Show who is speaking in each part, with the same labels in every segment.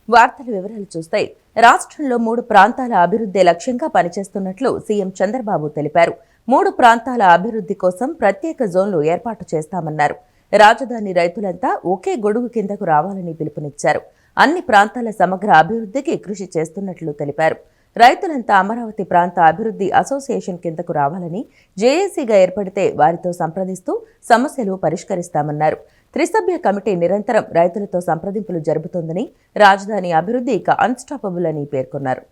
Speaker 1: వార్తల వివరాలు చూస్తే రాష్ట్రంలో 3 ప్రాంతాల అభివృద్ధి లక్ష్యంగా పనిచేస్తున్నట్లు సీఎం చంద్రబాబు తెలిపారు. 3 ప్రాంతాల అభివృద్ధి కోసం ప్రత్యేక జోన్లు ఏర్పాటు చేస్తామన్నారు. రాజధాని రైతులంతా ఒకే గొడుగు కిందకు రావాలని పిలుపునిచ్చారు. అన్ని ప్రాంతాల సమగ్ర అభివృద్ధికి కృషి చేస్తున్నట్లు తెలిపారు. రైతులంతా అమరావతి ప్రాంత అభివృద్ధి అసోసియేషన్ కిందకు రావాలని, జేఏసీగా ఏర్పడితే వారితో సంప్రదిస్తూ సమస్యలు పరిష్కరిస్తామన్నారు. త్రిసభ్య కమిటీ నిరంతరం రైతులతో సంప్రదింపులు జరుపుతోందని, రాజధాని అభివృద్ధి ఇక అన్స్టాపబుల్ అని పేర్కొన్నారు.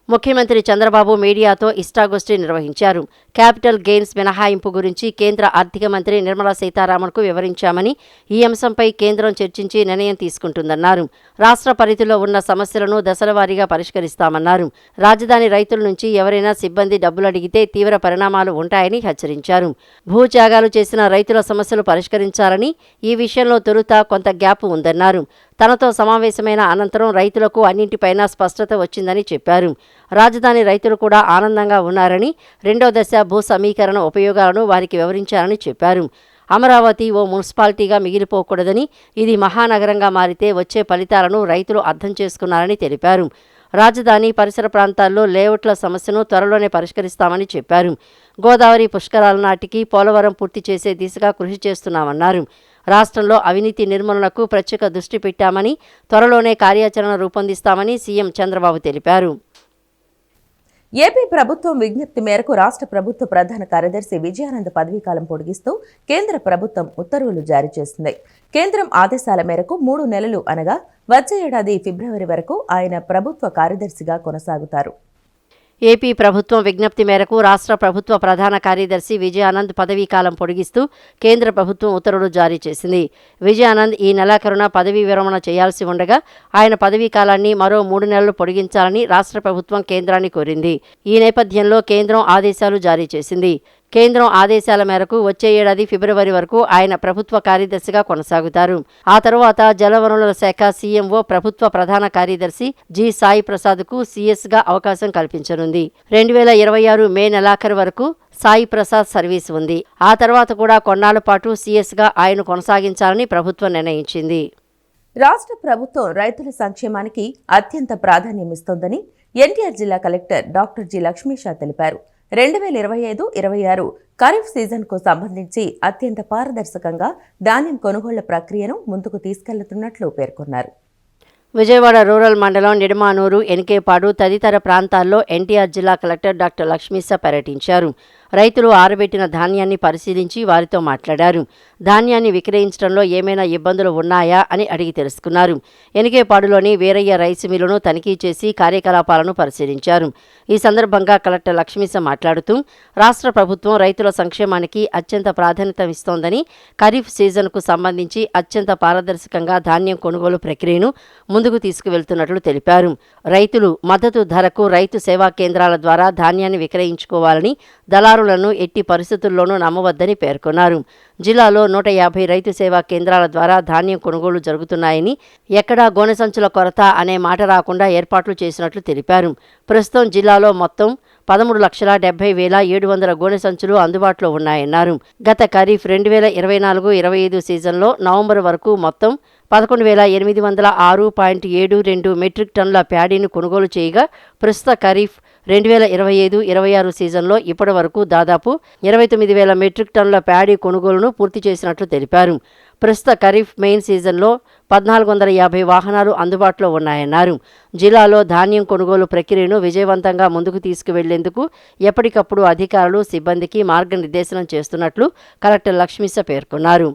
Speaker 2: ముఖ్యమంత్రి చంద్రబాబు మీడియాతో ఇష్టాగోష్ఠి నిర్వహించారు. క్యాపిటల్ గెయిన్స్ మినహాయింపు గురించి కేంద్ర ఆర్థిక మంత్రి నిర్మలా సీతారామన్కు వివరించామని, ఈ అంశంపై కేంద్రం చర్చించి నిర్ణయం తీసుకుంటుందన్నారు. రాష్ట్ర పరిధిలో ఉన్న సమస్యలను దశలవారీగా పరిష్కరిస్తామన్నారు. రాజధాని రైతుల నుంచి ఎవరైనా సిబ్బంది డబ్బులు అడిగితే తీవ్ర పరిణామాలు ఉంటాయని హెచ్చరించారు. భూత్యాగాలు చేసిన రైతుల సమస్యలు పరిష్కరించాలని, ఈ విషయంలో తొలుత కొంత గ్యాప్ ఉందన్నారు. తనతో సమావేశమైన అనంతరం రైతులకు అన్నింటిపైనా స్పష్టత వచ్చిందని చెప్పారు. రాజధాని రైతులు కూడా ఆనందంగా ఉన్నారని, 2వ దశ భూ సమీకరణ ఉపయోగాలను వారికి వివరించారని చెప్పారు. అమరావతి ఓ మున్సిపాలిటీగా మిగిలిపోకూడదని, ఇది మహానగరంగా మారితే వచ్చే ఫలితాలను రైతులు అర్థం చేసుకున్నారని తెలిపారు. రాజధాని పరిసర ప్రాంతాల్లో లేఅవుట్ల సమస్యను త్వరలోనే పరిష్కరిస్తామని చెప్పారు. గోదావరి పుష్కరాల నాటికి పోలవరం పూర్తి చేసే దిశగా కృషి చేస్తున్నామన్నారు. రాష్ట్రంలో అవినీతి నిర్మూలనకు ప్రత్యేక దృష్టి పెట్టామని, త్వరలోనే కార్యాచరణ రూపొందిస్తామని సీఎం చంద్రబాబు తెలిపారు.
Speaker 1: ఏపీ ప్రభుత్వం విజ్ఞప్తి మేరకు రాష్ట్ర ప్రభుత్వ ప్రధాన కార్యదర్శి విజయానంద్ పదవీకాలం పొడిగిస్తూ కేంద్ర ప్రభుత్వం ఉత్తర్వులు జారీ చేసింది. కేంద్రం ఆదేశాల మేరకు 3 నెలలు అనగా వచ్చే ఏడాది ఫిబ్రవరి వరకు ఆయన ప్రభుత్వ కార్యదర్శిగా కొనసాగుతారు.
Speaker 2: ఏపీ ప్రభుత్వం విజ్ఞప్తి మేరకు రాష్ట్ర ప్రభుత్వ ప్రధాన కార్యదర్శి విజయానంద్ పదవీకాలం పొడిగిస్తూ కేంద్ర ప్రభుత్వం ఉత్తర్వులు జారీ చేసింది. విజయానంద్ ఈ నెలాఖరున పదవీ విరమణ చేయాల్సి ఉండగా ఆయన పదవీకాలాన్ని మరో 3 నెలలు పొడిగించాలని రాష్ట్ర ప్రభుత్వం కేంద్రాన్ని కోరింది. ఈ నేపథ్యంలో కేంద్రం ఆదేశాలు జారీ చేసింది. కేంద్రం ఆదేశాల మేరకు వచ్చే ఏడాది ఫిబ్రవరి వరకు ఆయన ప్రభుత్వ కార్యదర్శిగా కొనసాగుతారు. ఆ తరువాత జలవనరుల శాఖ సీఎంఓ ప్రభుత్వ ప్రధాన కార్యదర్శి జి సాయి ప్రసాద్కు సీఎస్గా అవకాశం కల్పించనుంది. 2026 మే నెలాఖరు వరకు సాయి ప్రసాద్ సర్వీస్ ఉంది. ఆ తర్వాత కూడా కొన్నాళ్ల పాటు సీఎస్గా ఆయన కొనసాగించాలని ప్రభుత్వం నిర్ణయించింది.
Speaker 1: రాష్ట్ర ప్రభుత్వం రైతుల సంక్షేమానికి అత్యంత ప్రాధాన్యమిస్తోందని ఎన్టీఆర్ జిల్లా కలెక్టర్ డాక్టర్ జి లక్ష్మీషా తెలిపారు. 2025-26 ఖరీఫ్ సీజన్కు సంబంధించి అత్యంత పారదర్శకంగా ధాన్యం కొనుగోళ్ల ప్రక్రియను ముందుకు తీసుకెళ్తున్నట్లు పేర్కొన్నారు.
Speaker 2: విజయవాడ రూరల్ మండలం నిడమానూరు, ఎనికేపాడు తదితర ప్రాంతాల్లో ఎన్టీఆర్ జిల్లా కలెక్టర్ డాక్టర్ లక్ష్మీషా పర్యటించారు. రైతులు ఆరబెట్టిన ధాన్యాన్ని పరిశీలించి వారితో మాట్లాడారు. ధాన్యాన్ని విక్రయించడంలో ఏమైనా ఇబ్బందులు ఉన్నాయా అని అడిగి తెలుసుకున్నారు. ఎనికేపాడులోని వీరయ్య రైస్ మిల్లును తనిఖీ చేసి కార్యకలాపాలను పరిశీలించారు. ఈ సందర్భంగా కలెక్టర్ లక్ష్మీషా మాట్లాడుతూ, రాష్ట్ర ప్రభుత్వం రైతుల సంక్షేమానికి అత్యంత ప్రాధాన్యత ఇస్తోందని, ఖరీఫ్ సీజన్కు సంబంధించి అత్యంత పారదర్శకంగా ధాన్యం కొనుగోలు ప్రక్రియను ముందుకు తీసుకువెళ్తున్నట్లు తెలిపారు. రైతులు మద్దతు ధరకు రైతు సేవా కేంద్రాల ద్వారా ధాన్యాన్ని విక్రయించుకోవాలని, దళారులను ఎట్టి పరిస్థితుల్లోనూ నమ్మవద్దని పేర్కొన్నారు. జిల్లాలో 150 రైతు సేవా కేంద్రాల ద్వారా ధాన్యం కొనుగోలు జరుగుతున్నాయని, ఎక్కడా గోనె సంచుల కొరత అనే మాట రాకుండా ఏర్పాట్లు చేసినట్లు తెలిపారు. ప్రస్తుతం జిల్లాలో మొత్తం 13,70,700 గోనె సంచులు అందుబాటులో ఉన్నాయన్నారు. గత ఖరీఫ్ 2024-25 సీజన్లో నవంబర్ వరకు మొత్తం 11,806.72 మెట్రిక్ టన్నుల ప్యాడీని కొనుగోలు చేయగా, ప్రస్తుత ఖరీఫ్ 2025-26 సీజన్లో ఇప్పటి వరకు దాదాపు 29,000 మెట్రిక్ టన్నుల ప్యాడీ కొనుగోలును పూర్తి చేసినట్లు తెలిపారు. ప్రస్తుత ఖరీఫ్ మెయిన్ సీజన్లో 1,450 వాహనాలు అందుబాటులో ఉన్నాయన్నారు. జిల్లాలో ధాన్యం కొనుగోలు ప్రక్రియను విజయవంతంగా ముందుకు తీసుకువెళ్లేందుకు ఎప్పటికప్పుడు అధికారులు, సిబ్బందికి మార్గనిర్దేశనం చేస్తున్నట్లు కలెక్టర్ లక్ష్మీషా పేర్కొన్నారు.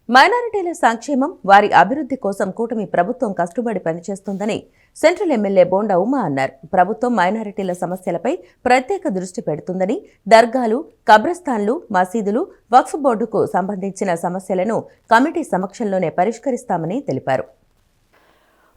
Speaker 1: మైనారిటీల సంక్షేమం, వారి అభివృద్ధి కోసం కూటమి ప్రభుత్వం కష్టపడి పనిచేస్తోందని సెంట్రల్ ఎమ్మెల్యే బోండా ఉమా అన్నారు. ప్రభుత్వం మైనారిటీల సమస్యలపై ప్రత్యేక దృష్టి పెడుతుందని, దర్గాలు, కబ్రస్థాన్లు, మసీదులు, వక్ఫ్ బోర్డుకు సంబంధించిన సమస్యలను కమిటీ సమక్షంలోనే పరిష్కరిస్తామని తెలిపారు.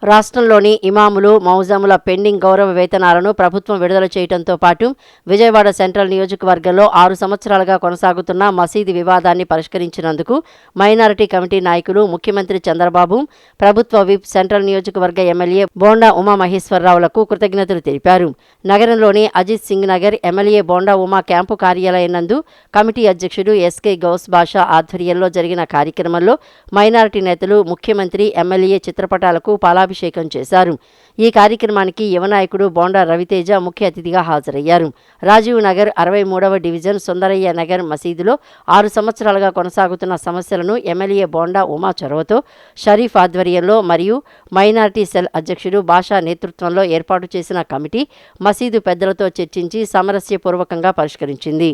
Speaker 2: రాష్ట్రంలోని ఇమాములు, మౌజాముల పెండింగ్ గౌరవ వేతనాలను ప్రభుత్వం విడుదల చేయడంతో పాటు విజయవాడ సెంట్రల్ నియోజకవర్గంలో 6 సంవత్సరాలుగా కొనసాగుతున్న మసీదు వివాదాన్ని పరిష్కరించినందుకు మైనారిటీ కమిటీ నాయకులు ముఖ్యమంత్రి చంద్రబాబు, ప్రభుత్వ విప్, సెంట్రల్ నియోజకవర్గ ఎమ్మెల్యే బోండా ఉమామహేశ్వరరావులకు కృతజ్ఞతలు తెలిపారు. నగరంలోని అజిత్ సింగ్ నగర్ ఎమ్మెల్యే బోండా ఉమా క్యాంపు కార్యాలయం నందు కమిటీ అధ్యక్షుడు ఎస్కే గౌస్ బాషా ఆధ్వర్యంలో జరిగిన కార్యక్రమంలో మైనారిటీ నేతలు ముఖ్యమంత్రి, ఎమ్మెల్యే చిత్రపటాలకు పాలాభిషేకం పాలాభిషేకం చేశారు. ఈ కార్యక్రమానికి యువ నాయకుడు బోండా రవితేజ ముఖ్య అతిథిగా హాజరయ్యారు. రాజీవ్ నగర్ 63వ డివిజన్ సుందరయ్య నగర్ మసీదులో 6 సంవత్సరాలుగా కొనసాగుతున్న సమస్యలను ఎమ్మెల్యే బోండా ఉమా చొరవతో షరీఫ్ ఆధ్వర్యంలో మరియు మైనారిటీ సెల్ అధ్యక్షుడు బాషా నేతృత్వంలో ఏర్పాటు చేసిన కమిటీ మసీదు పెద్దలతో చర్చించి సామరస్యపూర్వకంగా పరిష్కరించింది.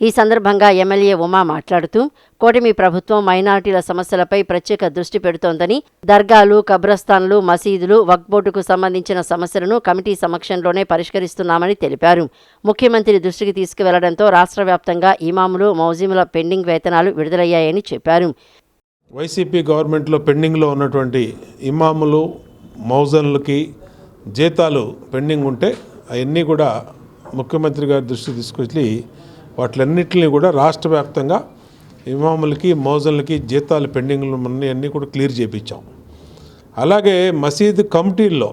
Speaker 2: ఈ సందర్భంగా ఎమ్మెల్యే ఉమా మాట్లాడుతూ కూటమి ప్రభుత్వం మైనారిటీల సమస్యలపై ప్రత్యేక దృష్టి పెడుతోందని, దర్గాలు, కబ్రస్థాన్లు, మసీదులు, వక్ఫ్ బోర్డుకు సంబంధించిన సమస్యలను కమిటీ సమక్షంలోనే పరిష్కరిస్తున్నామని తెలిపారు. ముఖ్యమంత్రి దృష్టికి తీసుకువెళ్లడంతో రాష్ట్ర వ్యాప్తంగా ఇమాములు, మౌజీముల పెండింగ్ వేతనాలు విడుదలయ్యాయని చెప్పారు.
Speaker 3: వైసీపీ గవర్నమెంట్లో పెండింగ్లో ఉన్నటువంటి ఇమాములు, మౌజన్లకి జీతాలు పెండింగ్ ఉంటే అవన్నీ కూడా ముఖ్యమంత్రి గారి దృష్టికి తీసుకొచ్చి వాటిలన్నింటినీ కూడా రాష్ట్ర వ్యాప్తంగా ఇమాములకి, మౌజన్లకి జీతాలు పెండింగ్లు అన్నీ కూడా క్లియర్ చేయించాం. అలాగే మసీదు కమిటీల్లో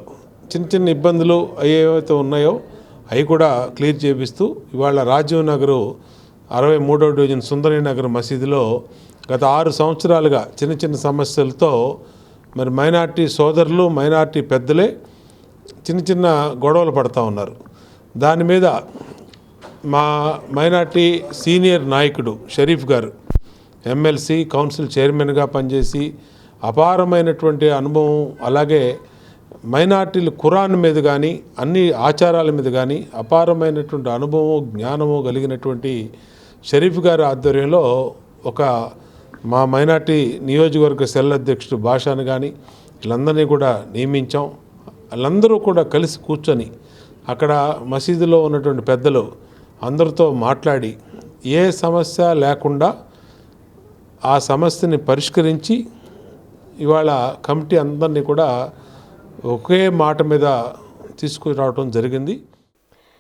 Speaker 3: చిన్న చిన్న ఇబ్బందులు ఏవైతే ఉన్నాయో అవి కూడా క్లియర్ చేపిస్తూ ఇవాళ రాజీవ్ నగరు 63వ డివిజన్ సుందరయ్య నగర్ మసీదులో గత 6 సంవత్సరాలుగా చిన్న చిన్న సమస్యలతో మరి మైనార్టీ సోదరులు, మైనార్టీ పెద్దలే చిన్న చిన్న గొడవలు పడుతూ ఉన్నారు. దాని మీద మా మైనార్టీ సీనియర్ నాయకుడు షరీఫ్ గారు ఎమ్మెల్సీ కౌన్సిల్ చైర్మన్గా పనిచేసి అపారమైనటువంటి అనుభవం, అలాగే మైనార్టీలు ఖురాన్ మీద కానీ అన్ని ఆచారాల మీద కానీ అపారమైనటువంటి అనుభవం, జ్ఞానము కలిగినటువంటి షరీఫ్ గారి ఆధ్వర్యంలో ఒక మా మైనార్టీ నియోజకవర్గ సెల్ అధ్యక్షుడు భాషాను కానీ వీళ్ళందరినీ కూడా నియమించాం. వాళ్ళందరూ కూడా కలిసి కూర్చొని అక్కడ మసీదులో ఉన్నటువంటి పెద్దలు అందరితో మాట్లాడి ఏ సమస్య లేకుండా ఆ సమస్యని పరిష్కరించి ఇవాళ కమిటీ అందరినీ కూడా ఒకే మాట మీద తీసుకురావడం జరిగింది.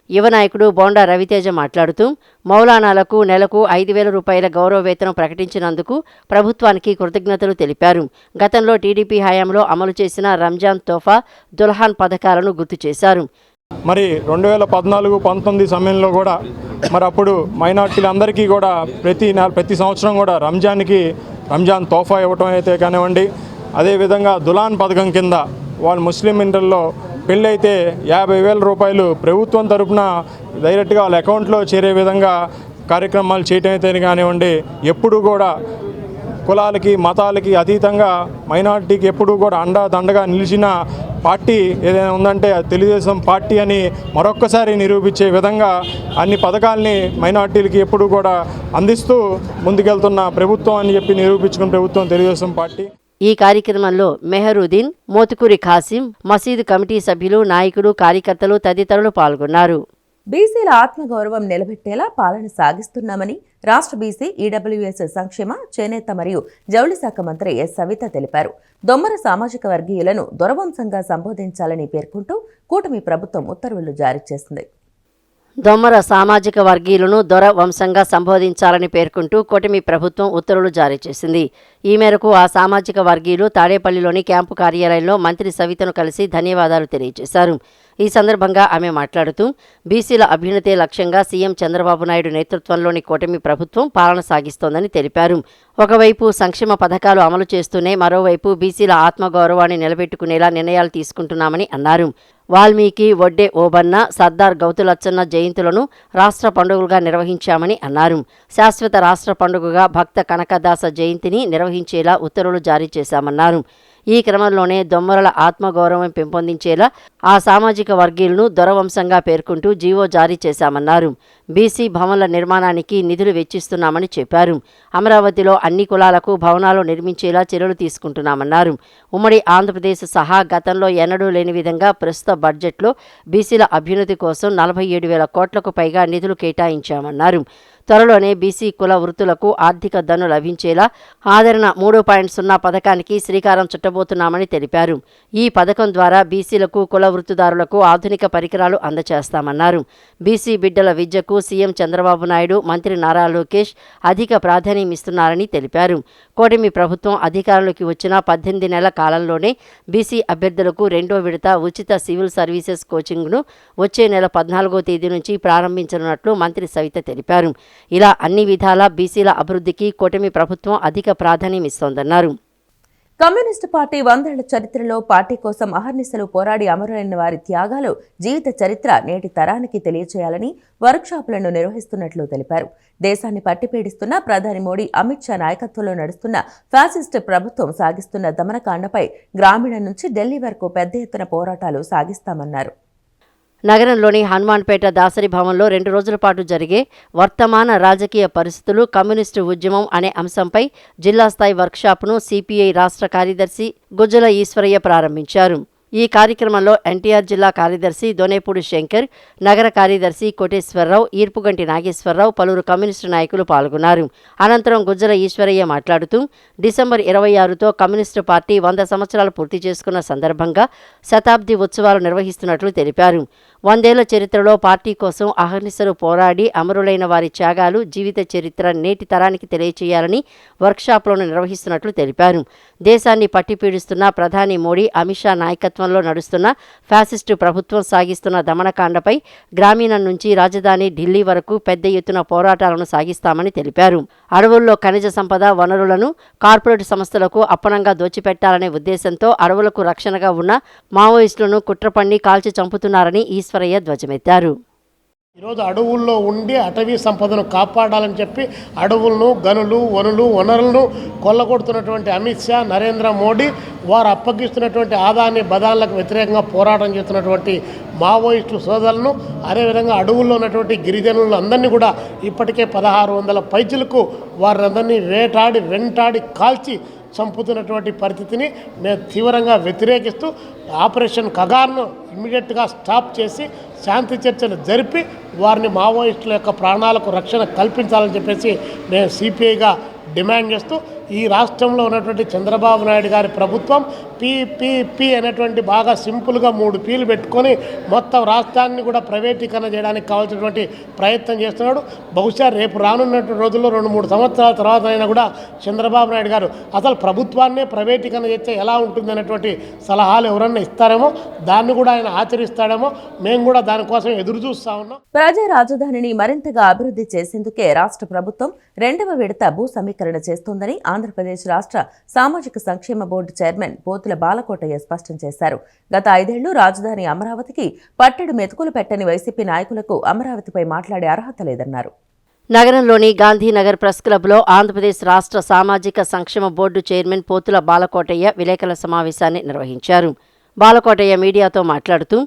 Speaker 2: యువ నాయకుడు బోండా రవితేజ మాట్లాడుతూ మౌలానాలకు నెలకు 5,000 రూపాయల గౌరవ వేతనం ప్రకటించినందుకు ప్రభుత్వానికి కృతజ్ఞతలు తెలిపారు. గతంలో టీడీపీ హయాంలో అమలు చేసిన రంజాన్ తోఫా, దుల్హాన్ పథకాలను గుర్తు చేశారు.
Speaker 4: మరి 2014-19 సమయంలో కూడా మరి అప్పుడు మైనార్టీలందరికీ కూడా ప్రతి సంవత్సరం కూడా రంజాన్ తోఫా ఇవ్వటం అయితే కానివ్వండి, అదేవిధంగా దులాన్ పథకం కింద వాళ్ళు ముస్లిం ఇంటర్లో పెళ్ళైతే 50,000 రూపాయలు ప్రభుత్వం తరపున డైరెక్ట్గా వాళ్ళ అకౌంట్లో చేరే విధంగా కార్యక్రమాలు చేయటం అయితే కానివ్వండి, ఎప్పుడు కూడా కులాలకి, మతాలకి అతీతంగా మైనార్టీకి ఎప్పుడూ కూడా అండదండగా నిలిచిన పార్టీ ఏదైనా ఉందంటే తెలుగుదేశం పార్టీ అని మరొక్కసారి నిరూపించే విధంగా అన్ని పథకాల్ని మైనార్టీలకి ఎప్పుడూ కూడా అందిస్తూ ముందుకెళ్తున్న ప్రభుత్వం అని చెప్పి నిరూపించుకున్న ప్రభుత్వం తెలుగుదేశం పార్టీ.
Speaker 2: ఈ కార్యక్రమంలో మెహరుద్దీన్, మోతుకూరి ఖాసిం, మసీదు కమిటీ సభ్యులు, నాయకులు, కార్యకర్తలు తదితరులు పాల్గొన్నారు.
Speaker 1: బీసీల ఆత్మగౌరవం నిలబెట్టేలా పాలన సాగిస్తున్నామని రాష్ట్ర బీసీ ఈడబ్ల్యూఎస్ సంక్షేమ, చేనేత మరియు జౌళి శాఖ మంత్రి ఎస్ సవిత తెలిపారు. దొమ్మర సామాజిక వర్గీయులను దొరవంశంగా సంబోధించాలని పేర్కొంటూ కూటమి ప్రభుత్వం ఉత్తర్వులు జారీ చేసింది.
Speaker 2: దొమ్మర సామాజిక వర్గీయులను దొర వంశంగా సంబోధించాలని పేర్కొంటూ కూటమి ప్రభుత్వం ఉత్తర్వులు జారీ చేసింది. ఈ మేరకు ఆ సామాజిక వర్గీయులు తాడేపల్లిలోని క్యాంపు కార్యాలయంలో మంత్రి సవితను కలిసి ధన్యవాదాలు తెలియజేశారు. ఈ సందర్భంగా ఆమె మాట్లాడుతూ బీసీల అభ్యున్నతే లక్ష్యంగా సీఎం చంద్రబాబు నాయుడు నేతృత్వంలోని కూటమి ప్రభుత్వం పాలన సాగిస్తోందని తెలిపారు. ఒకవైపు సంక్షేమ పథకాలు అమలు చేస్తూనే మరోవైపు బీసీల ఆత్మగౌరవాన్ని నిలబెట్టుకునేలా నిర్ణయాలు తీసుకుంటున్నామని అన్నారు. వాల్మీకి, వడ్డే ఓబన్న, సర్దార్ గౌతులచ్చన్న జయంతులను రాష్ట్ర పండుగలుగా నిర్వహించామని అన్నారు. శాశ్వత రాష్ట్ర పండుగగా భక్త కనకదాస జయంతిని నిర్వహించేలా ఉత్తర్వులు జారీ చేశామన్నారు. ఈ క్రమంలోనే దొమ్మరల ఆత్మగౌరవం పెంపొందించేలా ఆ సామాజిక వర్గీయులను దొరవంశంగా పేర్కొంటూ జీవో జారీ చేశామన్నారు. బీసీ భవన్ల నిర్మాణానికి నిధులు వెచ్చిస్తున్నామని చెప్పారు. అమరావతిలో అన్ని కులాలకు భవనాలు నిర్మించేలా చర్యలు తీసుకుంటున్నామన్నారు. ఉమ్మడి ఆంధ్రప్రదేశ్ సహా గతంలో ఎన్నడూ లేని విధంగా ప్రస్తుత బడ్జెట్లో బీసీల అభ్యున్నతి కోసం 47,000 కోట్లకు పైగా నిధులు కేటాయించామన్నారు. త్వరలోనే బీసీ కుల వృత్తులకు ఆర్థిక దన్ను లభించేలా ఆదరణ 3.0 పథకానికి శ్రీకారం చుట్టబోతున్నామని తెలిపారు. ఈ పథకం ద్వారా బీసీలకు, కుల వృత్తిదారులకు ఆధునిక పరికరాలు అందజేస్తామన్నారు. బీసీ బిడ్డల విద్యకు సీఎం చంద్రబాబు నాయుడు, మంత్రి నారా లోకేష్ అధిక ప్రాధాన్యం ఇస్తున్నారని తెలిపారు. కూటమి ప్రభుత్వం అధికారంలోకి వచ్చిన 18 నెలల కాలంలోనే బీసీ అభ్యర్థులకు 2వ విడత ఉచిత సివిల్ సర్వీసెస్ కోచింగ్ను వచ్చే నెల 14వ తేదీ నుంచి ప్రారంభించనున్నట్లు మంత్రి సవిత తెలిపారు. ఇలా అన్ని విధాలా బీసీల అభివృద్ధికి కూటమి ప్రభుత్వం అధిక ప్రాధాన్యం ఇస్తోందన్నారు.
Speaker 1: కమ్యూనిస్టు పార్టీ 100 ఏళ్ల చరిత్రలో పార్టీ కోసం అహర్నిశలు పోరాడి అమరులైన వారి త్యాగాలు, జీవిత చరిత్ర నేటి తరానికి తెలియచేయాలని వర్క్షాపులను నిర్వహిస్తున్నట్లు తెలిపారు. దేశాన్ని పట్టిపీడిస్తున్న ప్రధాని మోడీ, అమిత్ షా నాయకత్వంలో నడుస్తున్న ఫ్యాసిస్ట్ ప్రభుత్వం సాగిస్తున్న దమనకాండపై గ్రామీణం నుంచి ఢిల్లీ వరకు పెద్ద ఎత్తున పోరాటాలు సాగిస్తామన్నారు.
Speaker 2: నగరంలోని హనుమాన్పేట దాసరి భవన్లో 2 రోజుల పాటు జరిగే వర్తమాన రాజకీయ పరిస్థితులు, కమ్యూనిస్టు ఉద్యమం అనే అంశంపై జిల్లా స్థాయి వర్క్షాప్ను సిపిఐ రాష్ట్ర కార్యదర్శి గుజ్జల ఈశ్వరయ్య ప్రారంభించారు. ఈ కార్యక్రమంలో ఎన్టీఆర్ జిల్లా కార్యదర్శి దొనేపూడి శంకర్, నగర కార్యదర్శి కోటేశ్వరరావు, ఈర్పుగంటి నాగేశ్వరరావు, పలువురు కమ్యూనిస్టు నాయకులు పాల్గొన్నారు. అనంతరం గుజ్జల ఈశ్వరయ్య మాట్లాడుతూ, డిసెంబర్ 26తో కమ్యూనిస్టు పార్టీ 100 సంవత్సరాలు పూర్తి చేసుకున్న సందర్భంగా శతాబ్ది ఉత్సవాలు నిర్వహిస్తున్నట్లు తెలిపారు. 100 ఏళ్ల చరిత్రలో పార్టీ కోసం అహర్నిశలు పోరాడి అమరులైన వారి త్యాగాలు, జీవిత చరిత్ర నేటి తరానికి తెలియచేయాలని వర్క్షాప్లను నిర్వహిస్తున్నట్లు తెలిపారు. దేశాన్ని పట్టిపీడిస్తున్న ప్రధాని మోడీ, అమిత్ షా నాయకత్వంలో నడుస్తున్న ఫ్యాసిస్టు ప్రభుత్వం సాగిస్తున్న దమనకాండపై గ్రామీణం నుంచి రాజధాని ఢిల్లీ వరకు పెద్ద ఎత్తున పోరాటాలను సాగిస్తామని తెలిపారు. అడవుల్లో ఖనిజ సంపద వనరులను కార్పొరేట్ సంస్థలకు అప్పనంగా దోచిపెట్టాలనే ఉద్దేశంతో అడవులకు రక్షణగా ఉన్న మావోయిస్టులను కుట్రపన్ని కాల్చి చంపుతున్నారని ఈశ్వరయ్య ధ్వజమెత్తారు.
Speaker 5: ఈరోజు అడవుల్లో ఉండి అటవీ సంపదను కాపాడాలని చెప్పి అడవులను, గనులు, వనరులను కొల్లగొడుతున్నటువంటి అమిత్ షా, నరేంద్ర మోడీ, వారు అప్పగిస్తున్నటువంటి ఆదాని బదాలకు వ్యతిరేకంగా పోరాటం చేస్తున్నటువంటి మావోయిస్టు సోదరులను, అదేవిధంగా అడవుల్లో ఉన్నటువంటి గిరిజనులను అందరినీ కూడా ఇప్పటికే 1600 పైచులకు వారందరినీ వెంటాడి కాల్చి చంపుతున్నటువంటి పరిస్థితిని మేము తీవ్రంగా వ్యతిరేకిస్తూ ఆపరేషన్ కగార్ను ఇమ్మీడియట్గా స్టాప్ చేసి శాంతి చర్చలు జరిపి వారిని మావోయిస్టుల యొక్క ప్రాణాలకు రక్షణ కల్పించాలని చెప్పేసి మేము సిపిఐగా డిమాండ్ చేస్తూ ఈ రాష్ట్రంలో ఉన్నటువంటి చంద్రబాబు నాయుడు గారి ప్రభుత్వం పీ అనేటువంటి బాగా సింపుల్గా 3 పీలు పెట్టుకొని మొత్తం రాష్ట్రాన్ని కూడా ప్రైవేటీకరణ చేయడానికి కావాల్సినటువంటి ప్రయత్నం చేస్తున్నాడు. బహుశా రేపు రానున్నటువంటి రోజుల్లో 2-3 సంవత్సరాల తర్వాత అయినా కూడా చంద్రబాబు నాయుడు గారు అసలు ప్రభుత్వాన్నే ప్రైవేటీకరణ చేస్తే ఎలా ఉంటుంది అనేటువంటి సలహాలు ఎవరన్నా ఇస్తారేమో, దాన్ని కూడా ఆయన ఆచరిస్తాడేమో, మేము కూడా దానికోసం ఎదురు చూస్తా ఉన్నాం.
Speaker 1: ప్రజా రాజధానిని మరింతగా అభివృద్ధి చేసేందుకే రాష్ట్ర ప్రభుత్వం 2వ విడత భూ సమీకరణ చేస్తోందని ఆంధ్రప్రదేశ్ రాష్ట్ర సామాజిక సంక్షేమ బోర్డు చైర్మన్ పోతుల బాలకోటయ్య స్పష్టం చేశారు. గత 5 ఏళ్లు రాజధాని అమరావతికి పట్టెడు మెతుకులు పెట్టని వైసీపీ నాయకులకు అమరావతిపై మాట్లాడే అర్హత లేదన్నారు.
Speaker 2: నగరంలోని గాంధీనగర్ ప్రెస్ క్లబ్లో ఆంధ్రప్రదేశ్ రాష్ట్ర సామాజిక సంక్షేమ బోర్డు చైర్మన్ పోతుల బాలకోటయ్య విలేకరుల సమావేశాన్ని నిర్వహించారు. బాలకోటయ్య మీడియాతో మాట్లాడుతూ,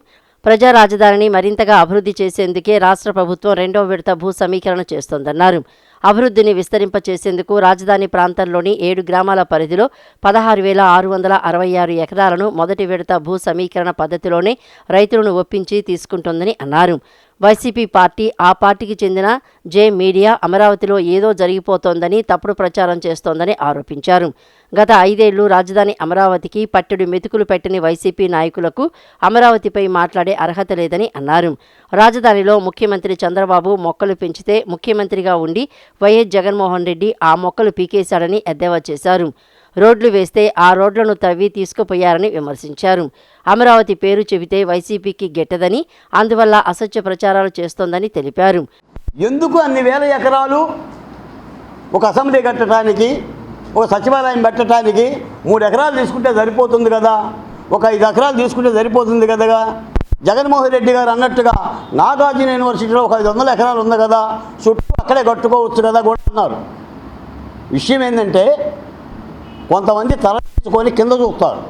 Speaker 2: ప్రజా రాజధానిని మరింతగా అభివృద్ధి చేసేందుకే రాష్ట్ర ప్రభుత్వం 2వ విడత భూ సమీకరణ చేస్తోందన్నారు. అభివృద్ధిని విస్తరింపచేసేందుకు రాజధాని ప్రాంతంలోని 7 గ్రామాల పరిధిలో 16,666 ఎకరాలను మొదటి విడత భూ సమీకరణ పద్ధతిలోనే రైతులను ఒప్పించి తీసుకుంటోందని అన్నారు. వైసీపీ పార్టీ, ఆ పార్టీకి చెందిన జే మీడియా అమరావతిలో ఏదో జరిగిపోతోందని తప్పుడు ప్రచారం చేస్తోందని ఆరోపించారు. గత 5 ఏళ్లు రాజధాని అమరావతికి పట్టెడు మెతుకులు పెట్టని వైసీపీ నాయకులకు అమరావతిపై మాట్లాడే అర్హత లేదని అన్నారు. రాజధానిలో ముఖ్యమంత్రి చంద్రబాబు మొక్కలు పెంచితే ముఖ్యమంత్రిగా ఉండి వైఎస్ జగన్మోహన్ రెడ్డి ఆ మొక్కలు పీకేశాడని ఎద్దేవా చేశారు. రోడ్లు వేస్తే ఆ రోడ్లను తవ్వి తీసుకుపోయారని విమర్శించారు. అమరావతి పేరు చెబితే వైసీపీకి గెట్టదని, అందువల్ల అసత్య ప్రచారాలు చేస్తోందని తెలిపారు.
Speaker 6: ఎందుకు అన్ని వేల ఎకరాలు ఒక అసెంబ్లీ కట్టడానికి, ఒక సచివాలయం పెట్టడానికి 3 ఎకరాలు తీసుకుంటే సరిపోతుంది కదా, ఒక 5 ఎకరాలు తీసుకుంటే సరిపోతుంది కదా. జగన్మోహన్ రెడ్డి గారు అన్నట్టుగా నాగార్జున యూనివర్సిటీలో ఒక 500 ఎకరాలు ఉంది కదా, చుట్టూ అక్కడే కట్టుకోవచ్చు కదా కూడా అన్నారు. విషయం ఏంటంటే, కొంతమంది తల ఎత్తుకొని కింద చూస్తారు,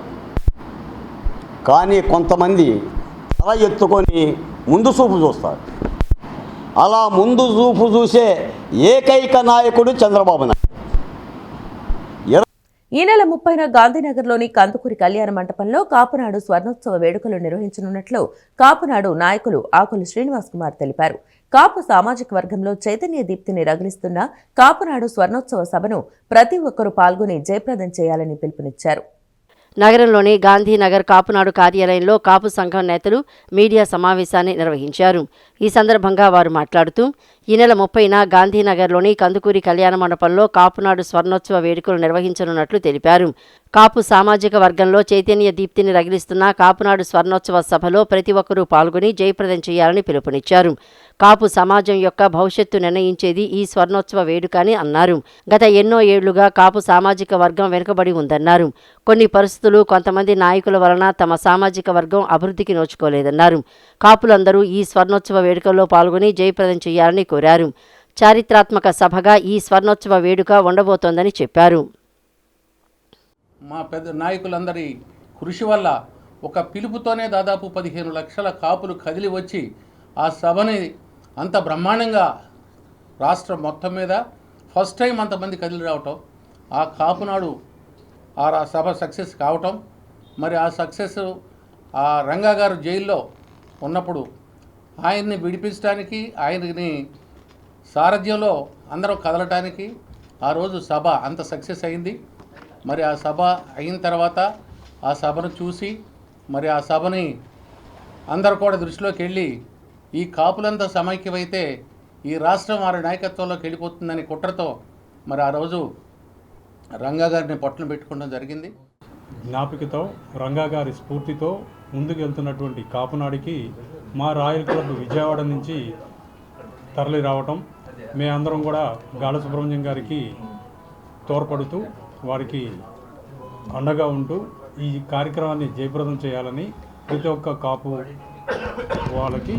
Speaker 6: కానీ కొంతమంది తల ఎత్తుకొని ముందు చూపు చూస్తారు. అలా ముందు చూపు చూసే ఏకైక నాయకుడు చంద్రబాబు నాయుడు.
Speaker 1: ఈ నెల 30న గాంధీనగర్లోని కందుకూరి కళ్యాణ మంటపంలో కాపునాడు స్వర్ణోత్సవ వేడుకలు నిర్వహించనున్నట్లు కాపునాడు నాయకులు ఆకుల శ్రీనివాస్ కుమార్ తెలిపారు. కాపు సామాజిక వర్గంలో చైతన్య దీప్తిని రగిలిస్తున్న కాపునాడు స్వర్ణోత్సవ సభను ప్రతి ఒక్కరూ పాల్గొని జయప్రదం చేయాలని పిలుపునిచ్చారు.
Speaker 2: నగరంలోని గాంధీనగర్ కాపునాడు కార్యాలయంలో కాపు సంఘం నేతలు మీడియా సమావేశాన్ని నిర్వహించారు. ఈ సందర్భంగా వారు మాట్లాడుతూ, ఈ నెల 30న గాంధీనగర్లోని కందుకూరి కళ్యాణ మండపంలో కాపునాడు స్వర్ణోత్సవ వేడుకలు నిర్వహించనున్నట్లు తెలిపారు. కాపు సామాజిక వర్గంలో చైతన్య దీప్తిని రగిలిస్తున్న కాపునాడు స్వర్ణోత్సవ సభలో ప్రతి ఒక్కరూ పాల్గొని జయప్రదం చేయాలని పిలుపునిచ్చారు. కాపు సమాజం యొక్క భవిష్యత్తు నిర్ణయించేది ఈ స్వర్ణోత్సవ వేడుక అని అన్నారు. గత ఎన్నో ఏళ్లుగా కాపు సామాజిక వర్గం వెనుకబడి ఉందన్నారు. కొన్ని పరిస్థితులు, కొంతమంది నాయకుల వలన తమ సామాజిక వర్గం అభివృద్ధికి నోచుకోలేదన్నారు. కాపులందరూ ఈ స్వర్ణోత్సవ వేడుకల్లో పాల్గొని జయప్రదం చేయాలని కోరారు. చారిత్రాత్మక సభగా ఈ స్వర్ణోత్సవ వేడుక ఉండబోతోందని చెప్పారు.
Speaker 7: మా పెద్ద నాయకులందరి కృషి వల్ల ఒక పిలుపుతోనే దాదాపు 15 లక్షల కాపులు కదిలి వచ్చి ఆ సభని అంత బ్రహ్మాండంగా రాష్ట్రం మొత్తం మీద ఫస్ట్ టైం అంతమంది కదిలి రావటం, ఆ కాపునాడు ఆ సభ సక్సెస్ కావటం, మరి ఆ సక్సెస్ ఆ రంగా గారు జైల్లో ఉన్నప్పుడు ఆయన్ని విడిపించడానికి, ఆయన్ని సారథ్యంలో అందరూ కదలటానికి ఆ రోజు సభ అంత సక్సెస్ అయింది. మరి ఆ సభ అయిన తర్వాత ఆ సభను చూసి మరి ఆ సభని అందరూ కూడా దృష్టిలోకి వెళ్ళి ఈ కాపులంతా సమైక్యమైతే ఈ రాష్ట్రం వారి నాయకత్వంలోకి వెళ్ళిపోతుందని కుట్రతో మరి ఆ రోజు రంగా గారిని పట్టున పెట్టుకోవడం జరిగింది.
Speaker 8: జ్ఞాపికతో రంగా గారి స్ఫూర్తితో ముందుకు వెళ్తున్నటువంటి కాపునాడికి మా రాయల్ క్లబ్ విజయవాడ నుంచి తరలి రావటం, మేమందరం కూడా గాల సుబ్రహ్మణ్యం గారికి తోడ్పడుతూ వారికి అండగా ఉంటూ ఈ కార్యక్రమాన్ని జయప్రదం చేయాలని ప్రతి ఒక్క కాపు వాళ్ళకి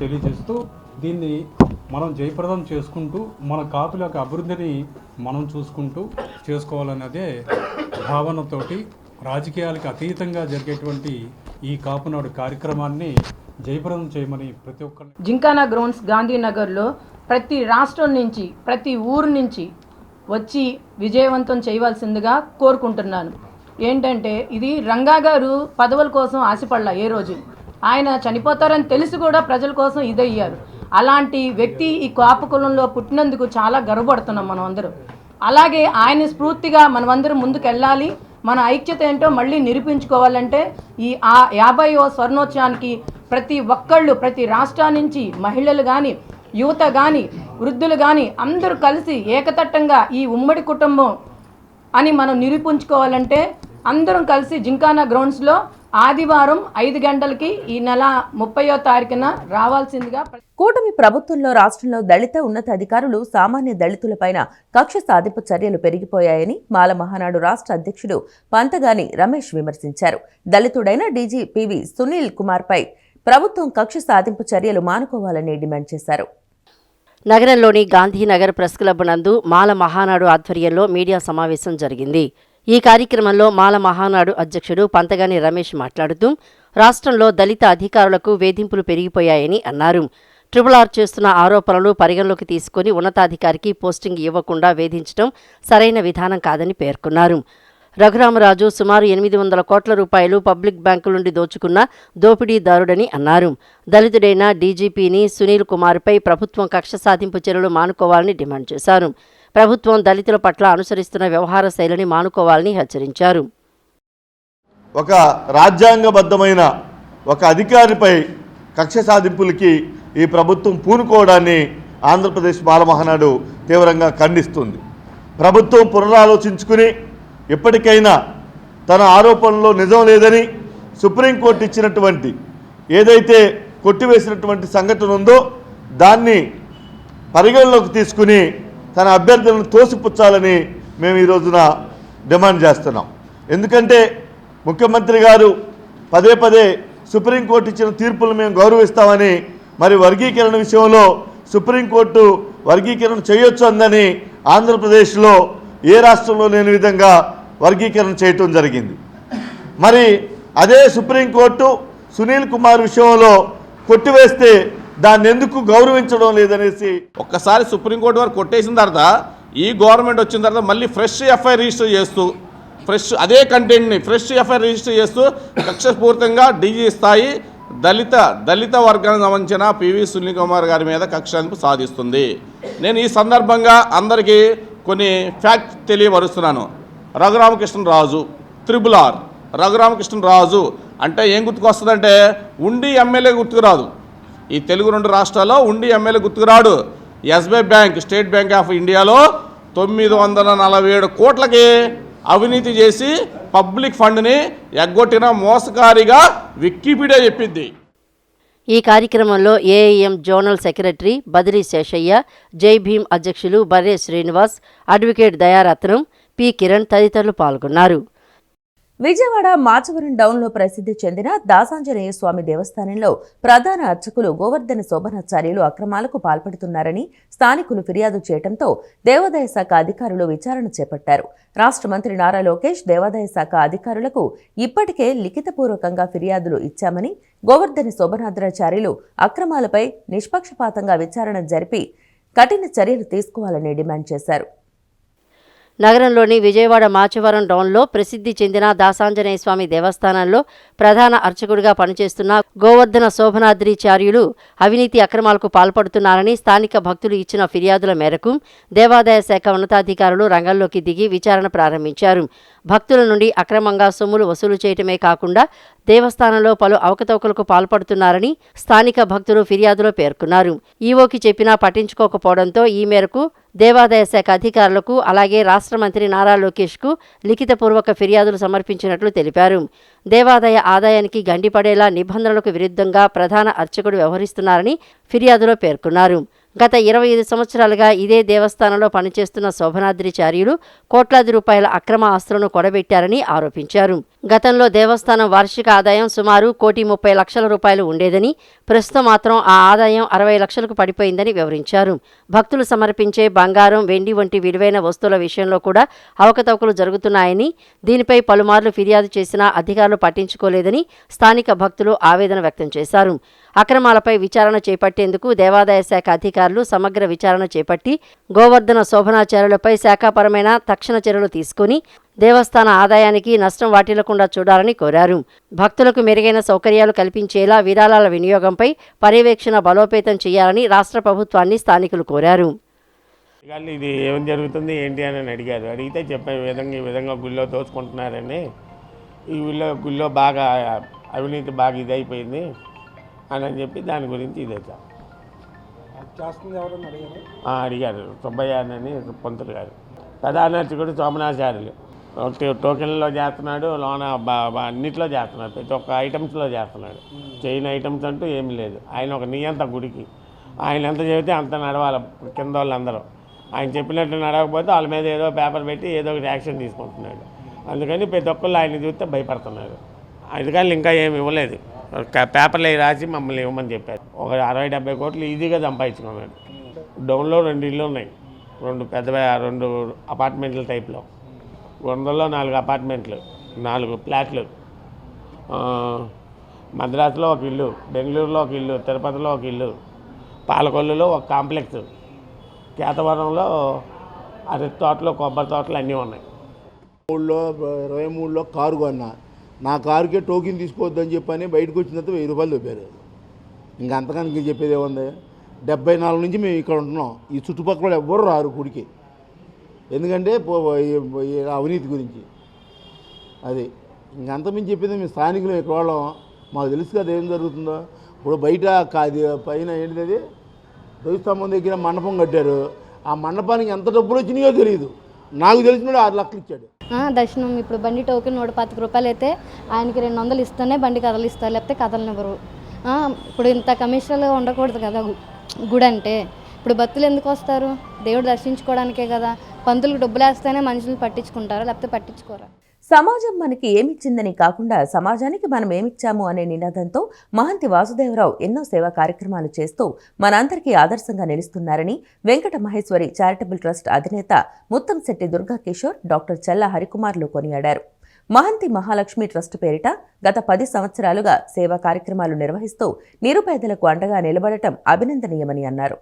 Speaker 8: తెలియజేస్తూ దీన్ని మనం జయప్రదం చేసుకుంటూ మన కాపుల యొక్క అభివృద్ధిని మనం చూసుకుంటూ చేసుకోవాలన్నదే భావనతోటి రాజకీయాలకు అతీతంగా జరిగేటువంటి ఈ కాపునాడు కార్యక్రమాన్ని జయప్రదం చేయమని ప్రతి ఒక్కరిని
Speaker 9: జింకానా గ్రౌండ్స్ గాంధీనగర్లో ప్రతి రాష్ట్రం నుంచి, ప్రతి ఊరు నుంచి వచ్చి విజయవంతం చేయవలసిందిగా కోరుకుంటున్నాను. ఏంటంటే ఇది రంగా గారు పదవుల కోసం ఆశపడలా. ఏ రోజు ఆయన చనిపోతారని తెలిసి కూడా ప్రజల కోసం ఇదయ్యారు. అలాంటి వ్యక్తి ఈ కాపు కులంలో పుట్టినందుకు చాలా గర్వపడుతున్నాం మనం అందరం. అలాగే ఆయన స్ఫూర్తిగా మనమందరం ముందుకు వెళ్ళాలి. మన ఐక్యత ఏంటో మళ్ళీ నిరూపించుకోవాలంటే ఈ 50వ స్వర్ణోత్సవానికి ప్రతి ఒక్కళ్ళు, ప్రతి రాష్ట్రాల నుంచి మహిళలు కానీ, యువత కానీ, వృద్ధులు కానీ అందరూ కలిసి ఏకతట్టంగా ఈ ఉమ్మడి కుటుంబం అని మనం నిరూపించుకోవాలంటే అందరం కలిసి జింకానా గ్రౌండ్స్లో ఆదివారం 5 గంటలకి ఈ నెల 30వ తారీఖున రావాల్సిందిగా.
Speaker 1: కూటమి ప్రభుత్వంలో రాష్ట్రంలో దళిత ఉన్నతాధికారులు సామాన్య దళితులపైన కక్ష సాధింపు చర్యలు పెరిగిపోయాయని మాల మహానాడు రాష్ట్ర అధ్యక్షుడు పంతగాని రమేష్ విమర్శించారు. దళితుడైన డీజీ పివి సునీల్ కుమార్పై ప్రభుత్వం కక్ష సాధింపు చర్యలు మానుకోవాలని డిమాండ్ చేశారు.
Speaker 2: నగరంలోని గాంధీనగర్ ప్రెస్ క్లబ్ నందు మాల మహానాడు ఆధ్వర్యంలో మీడియా సమావేశం జరిగింది. ఈ కార్యక్రమంలో మాల మహానాడు అధ్యక్షుడు పంతగాని రమేష్ మాట్లాడుతూ రాష్ట్రంలో దళిత అధికారులకు వేధింపులు పెరిగిపోయాయని అన్నారు. RRR చేస్తున్న ఆరోపణలు పరిగణలోకి తీసుకుని ఉన్నతాధికారికి పోస్టింగ్ ఇవ్వకుండా వేధించడం సరైన విధానం కాదని పేర్కొన్నారు. రఘురామరాజు సుమారు 800 కోట్ల రూపాయలు పబ్లిక్ బ్యాంకుల నుండి దోచుకున్న దోపిడీదారుడని అన్నారు. దళితుడైన డీజీపీని సునీల్ కుమార్పై ప్రభుత్వం కక్ష సాధింపు చర్యలు మానుకోవాలని డిమాండ్ చేశారు. ప్రభుత్వం దళితుల పట్ల అనుసరిస్తున్న వ్యవహార శైలిని మానుకోవాలని హెచ్చరించారు.
Speaker 10: ఒక రాజ్యాంగబద్ధమైన ఒక అధికారిపై కక్ష సాధింపులకి ఈ ప్రభుత్వం పూనుకోవడాన్ని ఆంధ్రప్రదేశ్ మాల మహానాడు తీవ్రంగా ఖండిస్తుంది. ప్రభుత్వం పునరాలోచించుకుని ఎప్పటికైనా తన ఆరోపణలో నిజం లేదని సుప్రీంకోర్టు ఇచ్చినటువంటి ఏదైతే కొట్టివేసినటువంటి సంఘటన ఉందో దాన్ని పరిగణలోకి తీసుకుని తన అభ్యర్థులను తోసిపుచ్చాలని మేము ఈ రోజున డిమాండ్ చేస్తున్నాం. ఎందుకంటే ముఖ్యమంత్రి గారు పదే పదే సుప్రీంకోర్టు ఇచ్చిన తీర్పులు మేము గౌరవిస్తామని, మరి వర్గీకరణ విషయంలో సుప్రీంకోర్టు వర్గీకరణ చేయొచ్చు అందని ఆంధ్రప్రదేశ్లో ఏ రాష్ట్రంలో లేని విధంగా వర్గీకరణ చేయటం జరిగింది. మరి అదే సుప్రీంకోర్టు సునీల్ కుమార్ విషయంలో కొట్టివేస్తే దాన్ని ఎందుకు గౌరవించడం లేదనేసి
Speaker 11: ఒక్కసారి సుప్రీంకోర్టు వారు కొట్టేసిన తర్వాత ఈ గవర్నమెంట్ వచ్చిన తర్వాత మళ్ళీ ఫ్రెష్ ఎఫ్ఐఆర్ రిజిస్టర్ చేస్తూ అదే కంటెంట్ని ఫ్రెష్ ఎఫ్ఐఆర్ రిజిస్టర్ చేస్తూ కక్షపూరితంగా డీజీ స్థాయి దళిత వర్గానికి సంబంధించిన పివి సునీల్ కుమార్ గారి మీద కక్షను సాధిస్తుంది. నేను ఈ సందర్భంగా అందరికీ కొన్ని ఫ్యాక్ట్ తెలియపరుస్తున్నాను. రఘురామకృష్ణరాజు RRR రఘురామకృష్ణరాజు అంటే ఏం గుర్తుకొస్తుందంటే ఉండి ఎమ్మెల్యే గుర్తుకురాదు. ఈ తెలుగు 2 రాష్ట్రాల్లో ఉండి ఎమ్మెల్యే గుర్తుకురాడు. SBI bank, state bank of ఇండియాలో 947 కోట్లకి అవినీతి చేసి పబ్లిక్ ఫండ్ని ఎగ్గొట్టిన మోసకారిగా వికీపీడియా చెప్పింది.
Speaker 2: ఈ కార్యక్రమంలో ఏఐఎం జోనల్ సెక్రటరీ బదిరి శేషయ్య, జై భీమ్ అధ్యక్షులు బర్రె శ్రీనివాస్, అడ్వకేట్ దయారత్నం, పి కిరణ్ తదితరులు పాల్గొన్నారు.
Speaker 1: విజయవాడ మాచవరం డౌన్లో ప్రసిద్ధి చెందిన దాసాంజనేయ స్వామి దేవస్థానంలో ప్రధాన అర్చకులు గోవర్ధన శోభనాచార్యులు అక్రమాలకు పాల్పడుతున్నారని స్థానికులు ఫిర్యాదు చేయడంతో దేవాదాయ శాఖ అధికారులు విచారణ చేపట్టారు. రాష్ట్ర మంత్రి నారా లోకేష్ దేవాదాయ శాఖ అధికారులకు ఇప్పటికే లిఖితపూర్వకంగా ఫిర్యాదులు ఇచ్చామని, గోవర్ధన శోభనాద్రాచార్యులు అక్రమాలపై నిష్పక్షపాతంగా విచారణ జరిపి కఠిన చర్యలు తీసుకోవాలని డిమాండ్ చేశారు.
Speaker 2: నగరంలోని విజయవాడ మాచవరం డౌన్లో ప్రసిద్ధి చెందిన దాసాంజనేయ స్వామి దేవస్థానంలో ప్రధాన అర్చకుడిగా పనిచేస్తున్న గోవర్ధన శోభనాద్రిచార్యులు అవినీతి అక్రమాలకు పాల్పడుతున్నారని స్థానిక భక్తులు ఇచ్చిన ఫిర్యాదుల మేరకు దేవాదాయ శాఖ ఉన్నతాధికారులు రంగంలోకి దిగి విచారణ ప్రారంభించారు. భక్తుల నుండి అక్రమంగా సొమ్ములు వసూలు చేయటమే కాకుండా దేవస్థానంలో పలు అవకతవకలకు పాల్పడుతున్నారని స్థానిక భక్తులు ఫిర్యాదులో పేర్కొన్నారు. ఈవోకి చెప్పినా పట్టించుకోకపోవడంతో ఈ మేరకు దేవాదాయ శాఖ అధికారులకు అలాగే రాష్ట్ర మంత్రి నారా లోకేష్కు లిఖితపూర్వక ఫిర్యాదులు సమర్పించినట్లు తెలిపారు. దేవాదాయ ఆదాయానికి గండిపడేలా నిబంధనలకు విరుద్ధంగా ప్రధాన అర్చకుడు వ్యవహరిస్తున్నారని ఫిర్యాదులో పేర్కొన్నారు. గత 25 సంవత్సరాలుగా ఇదే దేవస్థానంలో పనిచేస్తున్న శోభనాద్రిచార్యులు కోట్లాది రూపాయల అక్రమ ఆస్తులను కొడబెట్టారని ఆరోపించారు. గతంలో దేవస్థానం వార్షిక ఆదాయం సుమారు 1,30,00,000 రూపాయలు ఉండేదని, ప్రస్తుతం మాత్రం ఆ ఆదాయం 60 లక్షలకు పడిపోయిందని వివరించారు. భక్తులు సమర్పించే బంగారం, వెండి వంటి విలువైన వస్తువుల విషయంలో కూడా అవకతవకలు జరుగుతున్నాయని, దీనిపై పలుమార్లు ఫిర్యాదు చేసినా అధికారులు పట్టించుకోలేదని స్థానిక భక్తులు ఆవేదన వ్యక్తం చేశారు. అక్రమాలపై విచారణ చేపట్టేందుకు దేవాదాయ శాఖ అధికారులు సమగ్ర విచారణ చేపట్టి గోవర్ధన శోభనాచార్యులపై శాఖాపరమైన తక్షణ చర్యలు తీసుకుని దేవస్థాన ఆదాయానికి నష్టం వాటిల్లకుండా చూడాలని కోరారు. భక్తులకు మెరుగైన సౌకర్యాలు కల్పించేలా విరాళాల వినియోగంపై పర్యవేక్షణ బలోపేతం చేయాలని రాష్ట్ర ప్రభుత్వాన్ని స్థానికులు కోరారు.
Speaker 12: ఇది ఏం జరుగుతుంది ఏంటి అని అడిగారు. అడిగితే చెప్పే ఈ విధంగా గుళ్ళో దోచుకుంటున్నారని, ఈ గుళ్ళో బాగా అవినీతి బాగా ఇదైపోయింది అని చెప్పి దాని గురించి ఇదేద్దాం అడిగారు. సుబ్బయ్య అని పంతులు గారు, ప్రధాన అర్చకుడు సోమనాచార్యులు టోకెన్లో చేస్తున్నాడు, లోన అన్నిట్లో చేస్తున్నాడు, ప్రతి ఒక్క ఐటమ్స్లో చేస్తున్నాడు. చైన్ ఐటమ్స్ అంటూ ఏమీ లేదు. ఆయన ఒక నియంత గుడికి ఆయన ఎంత చెబితే అంత నడవాలి కింద వాళ్ళందరూ. ఆయన చెప్పినట్టు నడవకపోతే వాళ్ళ మీద ఏదో పేపర్ పెట్టి ఏదో ఒకటి యాక్షన్ తీసుకుంటున్నాడు. అందుకని ప్రతి ఒక్కళ్ళు ఆయన చూస్తే భయపడుతున్నారు. అధికారులు ఇంకా ఏమి ఇవ్వలేదు, పేపర్లు రాసి మమ్మల్ని ఇవ్వమని చెప్పారు. ఒక 60-70 కోట్లు ఈజీగా సంపాదించుకున్నాడు. డౌన్లో 2 ఇళ్ళు ఉన్నాయి, 2 అపార్ట్మెంట్ల టైప్లో. 100లో 4 అపార్ట్మెంట్లు, 4 ఫ్లాట్లు. మద్రాసులో ఒక ఇల్లు, బెంగళూరులో ఒక ఇల్లు, తిరుపతిలో ఒక ఇల్లు, పాలకొల్లులో ఒక కాంప్లెక్స్, కేతవరంలో అరటి తోటలు, కొబ్బరి తోటలు అన్నీ ఉన్నాయి.
Speaker 13: 23లో కారు కొన్నా, నా కారుకే టోకెన్ తీసుకోవద్దని చెప్పని బయటకు వచ్చిన తర్వాత 1000 రూపాయలు చూపారు. ఇంకా అంతకన్నా చెప్పేది ఏముంది. 74 నుంచి మేము ఇక్కడ ఉంటున్నాం. ఈ చుట్టుపక్కల ఎవ్వరు రారు గుడికి, ఎందుకంటే అవినీతి గురించి. అది ఇంకంతమించి చెప్పేది మేము స్థానికులు ఇక్కడ వాళ్ళం, మాకు తెలుసు కదా ఏం జరుగుతుందో. ఇప్పుడు బయట పైన ఏంటిది, అది ధ్వజస్తంభం దగ్గర మండపం కట్టారు. ఆ మండపానికి ఎంత డబ్బులు వచ్చినాయో తెలియదు. నాకు తెలిసినోడు 6 లక్షలు ఇచ్చాడు.
Speaker 14: దర్శనం ఇప్పుడు బండి టోకెన్ 125 రూపాయలు అయితే ఆయనకి 200 ఇస్తేనే బండి కదలిస్తారు, లేకపోతే కదలనివ్వరు. ఇప్పుడు ఇంత కమిషనల్గా ఉండకూడదు కదా గుడి అంటే. ఇప్పుడు భక్తులు ఎందుకు వస్తారు? దేవుడు దర్శించుకోవడానికే కదా. పంతులకు డబ్బులు వేస్తేనే మనుషులు పట్టించుకుంటారా, లేకపోతే పట్టించుకోరా?
Speaker 1: సమాజం మనకి ఏమిచ్చిందని కాకుండా సమాజానికి మనం ఏమిచ్చాము అనే నినాదంతో మహంతి వాసుదేవరావు ఎన్నో సేవా కార్యక్రమాలు చేస్తూ మనందరికీ ఆదర్శంగా నిలుస్తున్నారని వెంకట మహేశ్వరి చారిటబుల్ ట్రస్ట్ అధినేత ముత్తంశెట్టి దుర్గా కిషోర్, డాక్టర్ చెల్లా హరికుమార్లు కొనియాడారు. మహంతి మహాలక్ష్మి ట్రస్ట్ పేరిట గత 10 సంవత్సరాలుగా సేవా కార్యక్రమాలు నిర్వహిస్తూ నిరుపేదలకు అండగా నిలబడటం అభినందనీయమని అన్నారు.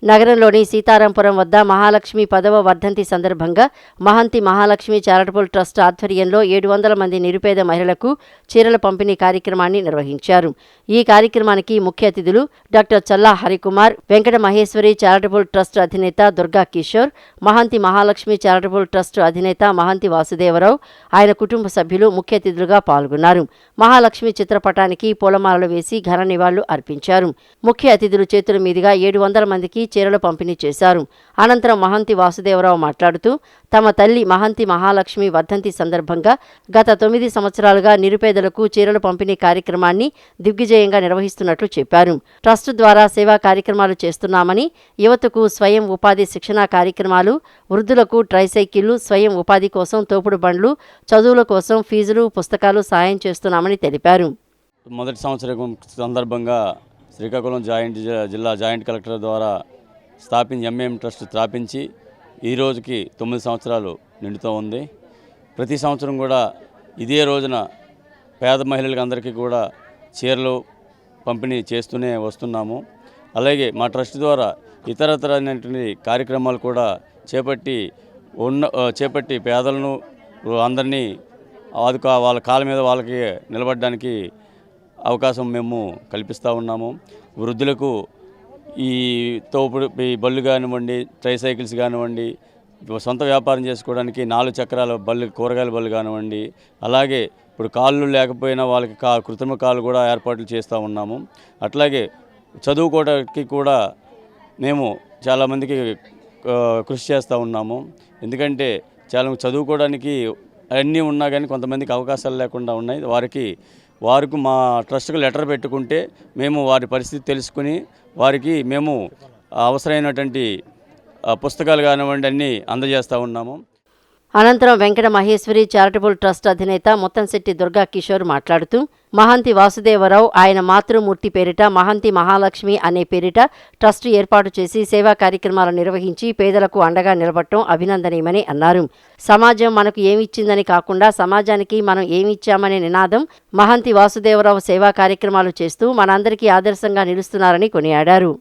Speaker 2: నగరంలోని సీతారాంపురం వద్ద మహాలక్ష్మి 10వ వర్ధంతి సందర్భంగా మహంతి మహాలక్ష్మి చారిటబుల్ ట్రస్ట్ ఆధ్వర్యంలో 700 మంది నిరుపేద మహిళలకు చీరల పంపిణీ కార్యక్రమాన్ని నిర్వహించారు. ఈ కార్యక్రమానికి ముఖ్య అతిథులు డాక్టర్ చల్లా హరికుమార్, వెంకట మహేశ్వరి చారిటబుల్ ట్రస్ట్ అధినేత దుర్గా కిషోర్, మహంతి మహాలక్ష్మి చారిటబుల్ ట్రస్ట్ అధినేత మహంతి వాసుదేవరావు, ఆయన కుటుంబ సభ్యులు ముఖ్య అతిథులుగా పాల్గొన్నారు. మహాలక్ష్మి చిత్రపటానికి పూలమాలలు వేసి ఘన నివాళులు అర్పించారు. ముఖ్య అతిథులు చేతుల మీదుగా 700 మందికి చీరలు పంపిణీ చేశారు. అనంతరం మహంతి వాసుదేవరావు మాట్లాడుతూ తమ తల్లి మహంతి మహాలక్ష్మి వర్ధంతి సందర్భంగా గత 9 సంవత్సరాలుగా నిరుపేదలకు చీరలు పంపిణీ కార్యక్రమాన్ని దిగ్విజయంగా నిర్వహిస్తున్నట్లు చెప్పారు. ట్రస్ట్ ద్వారా సేవా కార్యక్రమాలు చేస్తున్నామని, యువతకు స్వయం ఉపాధి శిక్షణా కార్యక్రమాలు, వృద్ధులకు ట్రైసైకిళ్లు, స్వయం ఉపాధి కోసం తోపుడు బండ్లు, చదువుల కోసం ఫీజులు, పుస్తకాలు సాయం చేస్తున్నామని తెలిపారు.
Speaker 15: మొదటి సంవత్సరం సందర్భంగా శ్రీకాకుళం జిల్లా జాయింట్ కలెక్టర్ ద్వారా ఎంఏఎం ట్రస్ట్ స్థాపించి ఈ రోజుకి 9 సంవత్సరాలు నిండుతూ ఉంది. ప్రతి సంవత్సరం కూడా ఇదే రోజున పేద మహిళలకు అందరికీ కూడా చీరలు పంపిణీ చేస్తూనే వస్తున్నాము. అలాగే మా ట్రస్ట్ ద్వారా ఇతరతరైనటువంటి కార్యక్రమాలు కూడా చేపట్టి పేదలను అందరినీ వాళ్ళ కాళ్ళ మీద వాళ్ళకి నిలబడడానికి అవకాశం మేము కల్పిస్తూ ఉన్నాము. వృద్ధులకు ఈ బళ్ళు కానివ్వండి, ట్రైసైకిల్స్ కానివ్వండి, సొంత వ్యాపారం చేసుకోవడానికి 4 చక్రాల బళ్ళు, కూరగాయల బళ్ళు కానివ్వండి, అలాగే ఇప్పుడు కాళ్ళు లేకపోయినా వాళ్ళకి కృత్రిమ కాళ్ళు కూడా ఏర్పాట్లు చేస్తూ ఉన్నాము. అట్లాగే చదువుకోవడానికి కూడా మేము చాలామందికి కృషి చేస్తూ ఉన్నాము. ఎందుకంటే చాలా చదువుకోవడానికి అన్నీ ఉన్నా కానీ కొంతమందికి అవకాశాలు లేకుండా ఉన్నాయి. వారికి మా ట్రస్ట్కి లెటర్ పెట్టుకుంటే మేము వారి పరిస్థితి తెలుసుకుని వారికి మేము అవసరమైనటువంటి పుస్తకాలు కానివ్వండి అన్నీ అందజేస్తూ ఉన్నాము.
Speaker 2: అనంతరం వెంకట మహేశ్వరి చారిటబుల్ ట్రస్ట్ అధినేత ముత్తంశెట్టి దుర్గా కిషోర్ మాట్లాడుతూ మహంతి వాసుదేవరావు ఆయన మాతృమూర్తి పేరిట మహంతి మహాలక్ష్మి అనే పేరిట ట్రస్ట్ ఏర్పాటు చేసి సేవా కార్యక్రమాలు నిర్వహించి పేదలకు అండగా నిలబడటం అభినందనీయమని అన్నారు. సమాజం మనకు ఏమిచ్చిందని కాకుండా సమాజానికి మనం ఏమిచ్చామనే నినాదం మహంతి వాసుదేవరావు సేవా కార్యక్రమాలు చేస్తూ మనందరికీ ఆదర్శంగా నిలుస్తున్నారని కొనియాడారు.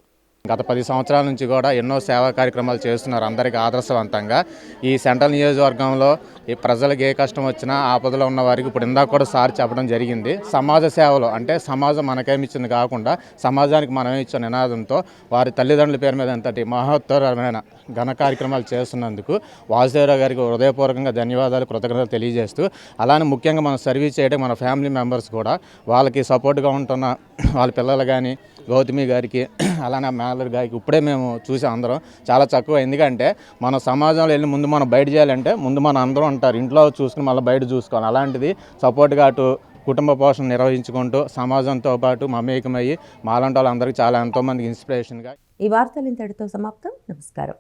Speaker 16: గత 10 సంవత్సరాల నుంచి కూడా ఎన్నో సేవా కార్యక్రమాలు చేస్తున్నారు అందరికీ ఆదర్శవంతంగా. ఈ సెంట్రల్ నియోజకవర్గంలో ఈ ప్రజలకు ఏ కష్టం వచ్చినా ఆపదలో ఉన్న వారికి ఇప్పుడు ఇందాక కూడా సార్ చెప్పడం జరిగింది. సమాజ సేవలు అంటే సమాజం మనకేమిచ్చింది కాకుండా సమాజానికి మనమే ఇచ్చే నినాదంతో వారి తల్లిదండ్రుల పేరు మీద ఎంతటి మహత్తరమైన ఘన కార్యక్రమాలు చేస్తున్నందుకు వాసుదేవరావు గారికి హృదయపూర్వకంగా ధన్యవాదాలు, కృతజ్ఞతలు తెలియజేస్తూ, అలానే ముఖ్యంగా మనం సర్వీస్ చేయడం మన ఫ్యామిలీ మెంబర్స్ కూడా వాళ్ళకి సపోర్ట్గా ఉంటున్న వాళ్ళ పిల్లలు కానీ గౌతమి గారికి అలానే మేనర్ గారికి ఇప్పుడే మేము చూసాం అందరం చాలా చక్కగా. ఎందుకంటే మన సమాజంలో వెళ్ళి ముందు మనం బయట చేయాలంటే ముందు మన అందరం ఉంటారు, ఇంట్లో చూసుకుని మళ్ళీ బయట చూసుకోవాలి. అలాంటిది సపోర్ట్గా అటు కుటుంబ పోషణ నిర్వహించుకుంటూ సమాజంతో పాటు మమేకమయ్యి మాలాంటి వాళ్ళందరికీ చాలా ఎంతోమందికి ఇన్స్పిరేషన్గా.
Speaker 1: ఈ వార్తలు ఇంతటితో సమాప్తం. నమస్కారం.